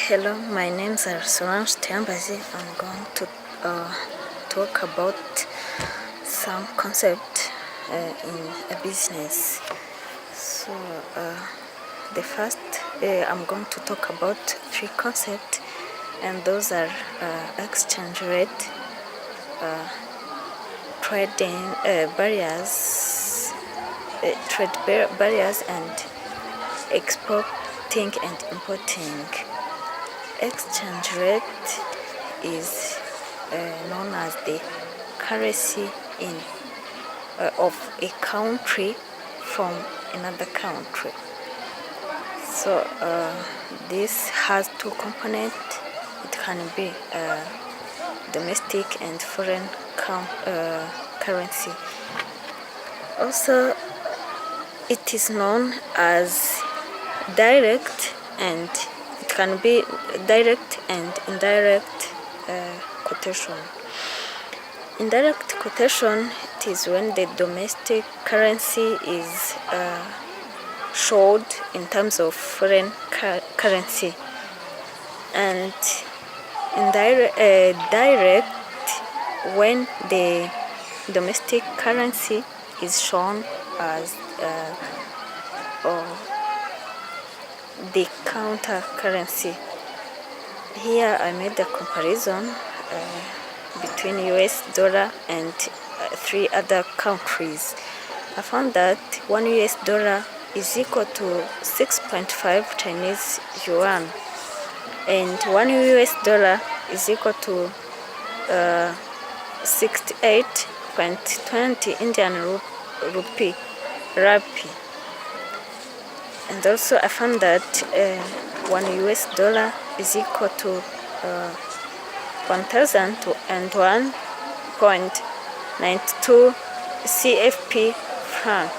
Hello, my name's Solange. I'm going to talk about some concept in a business. So the first, I'm going to talk about three concepts, and those are exchange rate, trading barriers, and exporting and importing. Exchange rate is known as the currency of a country from another country. So this has two components. It can be domestic and foreign currency. Also, it is known as direct, and it can be direct and indirect quotation. Indirect quotation, it is when the domestic currency is showed in terms of foreign currency, and direct when the domestic currency is shown as the counter currency. Here I made a comparison between US dollar and three other countries. I found that 1 US dollar is equal to 6.5 Chinese yuan, and 1 US dollar is equal to 68.20 Indian rupee. And also I found that 1 US dollar is equal to 1001.92 CFP franc.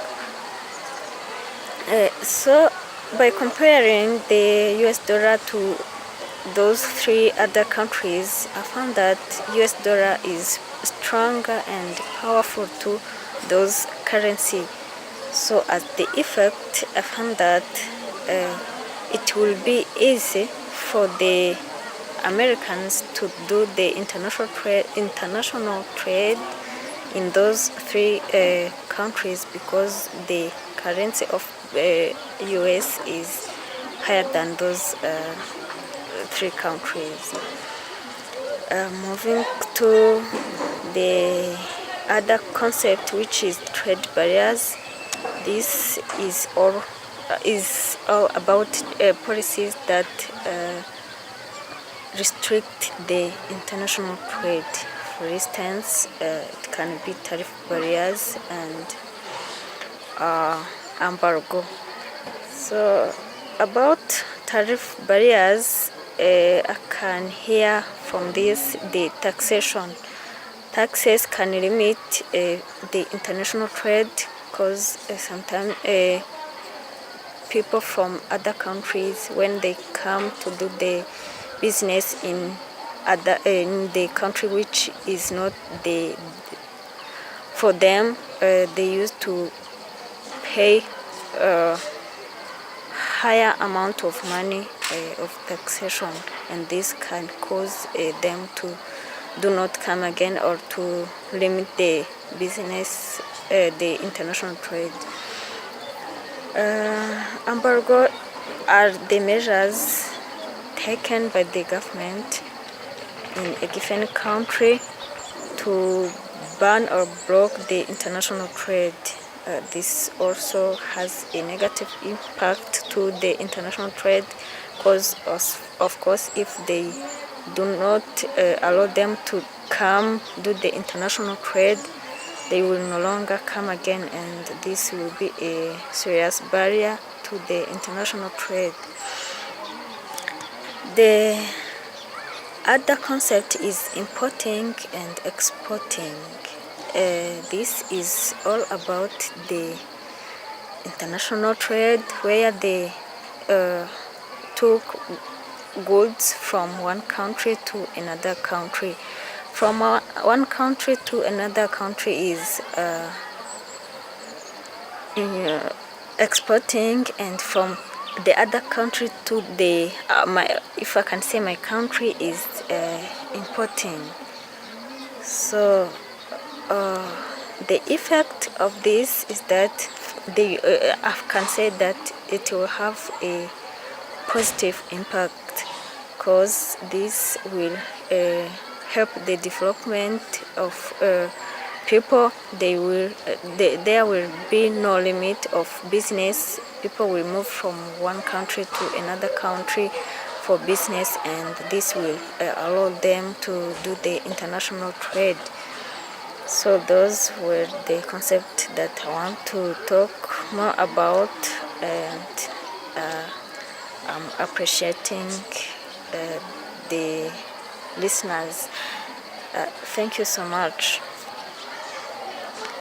So by comparing the US dollar to those three other countries, I found that US dollar is stronger and powerful to those currency. So as the effect, I found that it will be easy for the Americans to do the international trade in those three countries, because the currency of US is higher than those three countries. Moving to the other concept, which is trade barriers. This is all about policies that restrict the international trade. For instance, it can be tariff barriers and embargo. So about tariff barriers, I can hear from this the taxation. Taxes can limit the international trade, because sometimes people from other countries, when they come to do the business in the country which is not for them, they used to pay higher amount of money of taxation, and this can cause them to do not come again, or to limit the business, the international trade. Embargo are the measures taken by the government in a given country to ban or block the international trade. This also has a negative impact to the international trade, because of course if they do not allow them to come do the international trade, they will no longer come again, and this will be a serious barrier to the international trade. The other concept is importing and exporting. This is all about the international trade, where they took goods from one country to another country. From one country to another country is exporting, and from the other country to the if I can say, my country is importing. So the effect of this is that I can say that it will have a positive impact, because this will help the development of people. There will be no limit of business. People will move from one country to another country for business, and this will allow them to do the international trade. So those were the concepts that I want to talk more about, and I'm appreciating the listeners. Thank you so much.